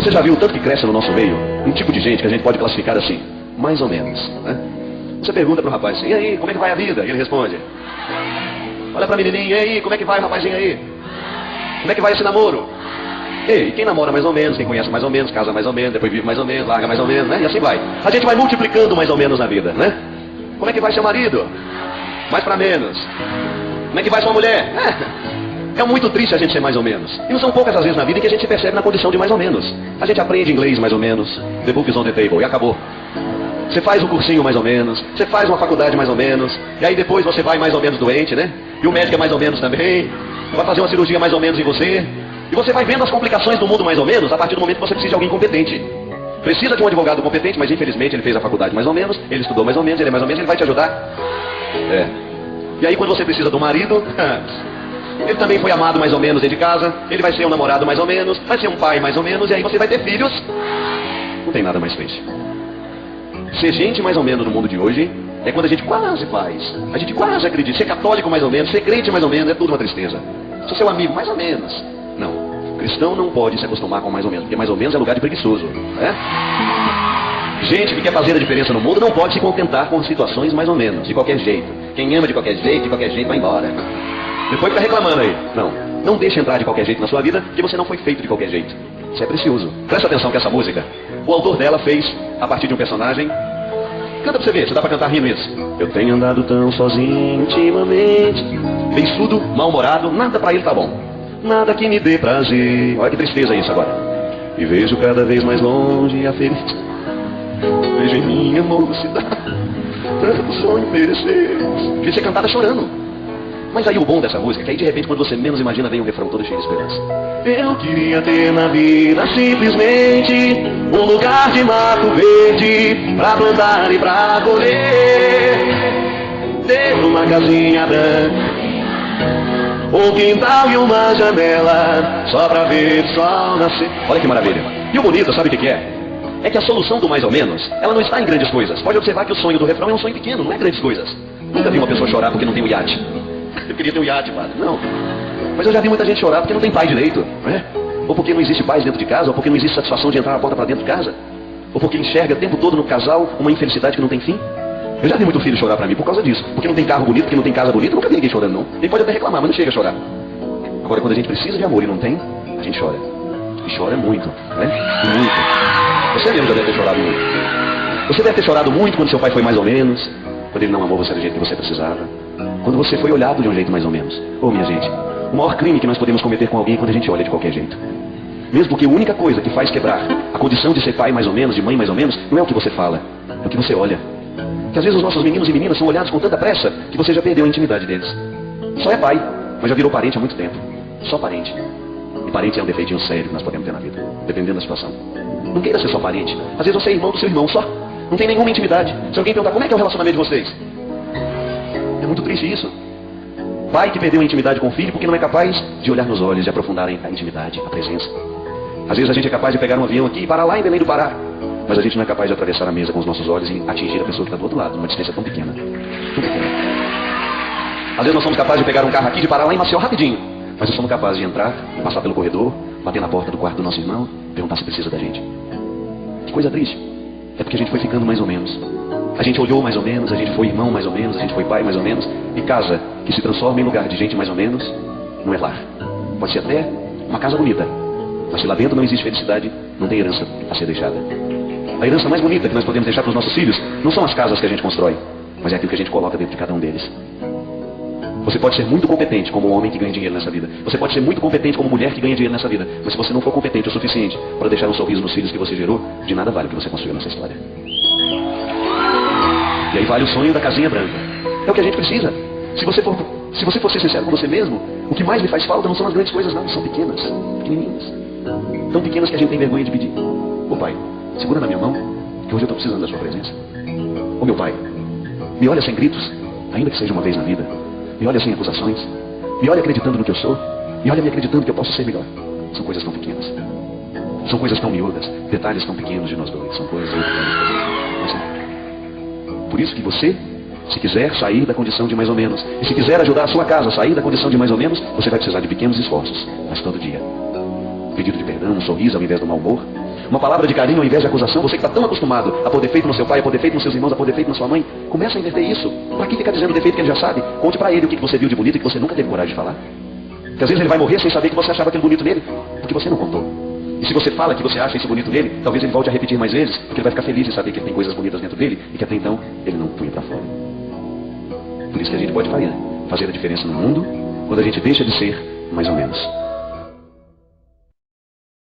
Você já viu o tanto que cresce no nosso meio um tipo de gente que a gente pode classificar assim, mais ou menos, né? Você pergunta para o rapaz assim, e aí, como é que vai a vida? E ele responde, olha para a menininha, e aí, como é que vai o rapazinho aí? Como é que vai esse namoro? Ei, quem namora mais ou menos, quem conhece mais ou menos, casa mais ou menos, depois vive mais ou menos, larga mais ou menos, né? E assim vai. A gente vai multiplicando mais ou menos na vida, né? Como é que vai seu marido? Mais para menos. Como é que vai sua mulher? É muito triste a gente ser mais ou menos. E não são poucas as vezes na vida em que a gente se percebe na condição de mais ou menos. A gente aprende inglês mais ou menos, the book is on the table, e acabou. Você faz um cursinho mais ou menos, você faz uma faculdade mais ou menos, e aí depois você vai mais ou menos doente, né? E o médico é mais ou menos também, vai fazer uma cirurgia mais ou menos em você, e você vai vendo as complicações do mundo mais ou menos a partir do momento que você precisa de alguém competente. Precisa de um advogado competente, mas infelizmente ele fez a faculdade mais ou menos, ele estudou mais ou menos, ele é mais ou menos, ele vai te ajudar. E aí quando você precisa do marido, ele também foi amado mais ou menos dentro de casa, ele vai ser um namorado mais ou menos, vai ser um pai mais ou menos, e aí você vai ter filhos. Não tem nada mais triste. Ser gente mais ou menos no mundo de hoje é quando a gente quase faz, a gente quase acredita. Ser católico mais ou menos, ser crente mais ou menos, é tudo uma tristeza. Sou seu amigo mais ou menos. Não, cristão não pode se acostumar com mais ou menos, porque mais ou menos é lugar de preguiçoso, né? Gente que quer fazer a diferença no mundo não pode se contentar com situações mais ou menos, de qualquer jeito. Quem ama de qualquer jeito vai embora. Depois fica reclamando aí. Não deixe entrar de qualquer jeito na sua vida, porque você não foi feito de qualquer jeito. Isso é precioso. Presta atenção que essa música, o autor dela fez a partir de um personagem. Canta pra você ver, você dá pra cantar rindo isso. Eu tenho andado tão sozinho ultimamente, beiçudo, mal-humorado, nada pra ele tá bom. Nada que me dê prazer. Olha que tristeza isso agora. E vejo cada vez mais longe a felicidade. Vejo em minha mocidade tanto sonho perecer. Devia ser cantada chorando. Mas aí o bom dessa música é que aí de repente quando você menos imagina vem um refrão todo cheio de esperança. Eu queria ter na vida simplesmente um lugar de mato verde pra plantar e pra colher. Ter uma casinha branca, um quintal e uma janela só pra ver o sol nascer. Olha que maravilha. E o bonito, sabe o que é? É que a solução do mais ou menos, ela não está em grandes coisas. Pode observar que o sonho do refrão é um sonho pequeno, não é grandes coisas. Nunca vi uma pessoa chorar porque não tem um iate. Eu queria ter um iate, padre. Não. Mas eu já vi muita gente chorar porque não tem pai direito, não é? Ou porque não existe paz dentro de casa, ou porque não existe satisfação de entrar na porta para dentro de casa, ou porque enxerga o tempo todo no casal uma infelicidade que não tem fim. Eu já vi muito filho chorar para mim por causa disso. Porque não tem carro bonito, porque não tem casa bonita, eu nunca vi ninguém chorando, não. Ele pode até reclamar, mas não chega a chorar. Agora, quando a gente precisa de amor e não tem, a gente chora. E chora muito, né? Muito. Você mesmo já deve ter chorado muito. Você deve ter chorado muito quando seu pai foi mais ou menos, quando ele não amou você do jeito que você precisava, quando você foi olhado de um jeito mais ou menos. Minha gente, o maior crime que nós podemos cometer com alguém é quando a gente olha de qualquer jeito. Mesmo porque a única coisa que faz quebrar a condição de ser pai mais ou menos, de mãe mais ou menos, não é o que você fala, é o que você olha. Que às vezes os nossos meninos e meninas são olhados com tanta pressa que você já perdeu a intimidade deles. Só é pai, mas já virou parente há muito tempo. Só parente. E parente é um defeitinho sério que nós podemos ter na vida, dependendo da situação. Não queira ser só parente. Às vezes você é irmão do seu irmão, só. Não tem nenhuma intimidade. Se alguém perguntar como é que é o relacionamento de vocês, é muito triste isso. Pai que perdeu a intimidade com o filho porque não é capaz de olhar nos olhos e aprofundar a intimidade, a presença. Às vezes a gente é capaz de pegar um avião aqui e parar lá em Belém do Pará, mas a gente não é capaz de atravessar a mesa com os nossos olhos e atingir a pessoa que está do outro lado, numa distância tão pequena. Tão pequena. Às vezes nós somos capazes de pegar um carro aqui e de parar lá em Maceió rapidinho, mas nós somos capazes de entrar, passar pelo corredor, bater na porta do quarto do nosso irmão, perguntar se precisa da gente. Que coisa triste. É porque a gente foi ficando mais ou menos. A gente olhou mais ou menos, a gente foi irmão mais ou menos, a gente foi pai mais ou menos. E casa que se transforma em lugar de gente mais ou menos, não é lar. Pode ser até uma casa bonita, mas se lá dentro não existe felicidade, não tem herança a ser deixada. A herança mais bonita que nós podemos deixar para os nossos filhos não são as casas que a gente constrói, mas é aquilo que a gente coloca dentro de cada um deles. Você pode ser muito competente como um homem que ganha dinheiro nessa vida. Você pode ser muito competente como mulher que ganha dinheiro nessa vida. Mas se você não for competente o suficiente para deixar um sorriso nos filhos que você gerou, de nada vale o que você construiu nessa história. E aí vale o sonho da casinha branca. É o que a gente precisa. Se você for ser sincero com você mesmo, o que mais lhe faz falta não são as grandes coisas não, são pequenas, pequenininhas. Tão pequenas que a gente tem vergonha de pedir. Pai, segura na minha mão, que hoje eu estou precisando da sua presença. Meu pai, me olha sem gritos, ainda que seja uma vez na vida. Me olha sem acusações. Me olha acreditando no que eu sou. Me olha me acreditando que eu posso ser melhor. São coisas tão pequenas. São coisas tão miúdas. Detalhes tão pequenos de nós dois. São coisas tão pequenas. Por isso que você, se quiser sair da condição de mais ou menos, e se quiser ajudar a sua casa a sair da condição de mais ou menos, você vai precisar de pequenos esforços. Mas todo dia. Um pedido de perdão, um sorriso ao invés do mau humor. Uma palavra de carinho ao invés de acusação. Você que está tão acostumado a pôr defeito no seu pai, a pôr defeito nos seus irmãos, a pôr defeito na sua mãe, começa a inverter isso. Para que ficar dizendo defeito que ele já sabe? Conte para ele o que você viu de bonito e que você nunca teve coragem de falar. Porque às vezes ele vai morrer sem saber que você achava aquilo bonito nele, porque você não contou. E se você fala que você acha isso bonito nele, talvez ele volte a repetir mais vezes, porque ele vai ficar feliz em saber que ele tem coisas bonitas dentro dele e que até então ele não punha para fora. Por isso que a gente pode fazer a diferença no mundo quando a gente deixa de ser mais ou menos.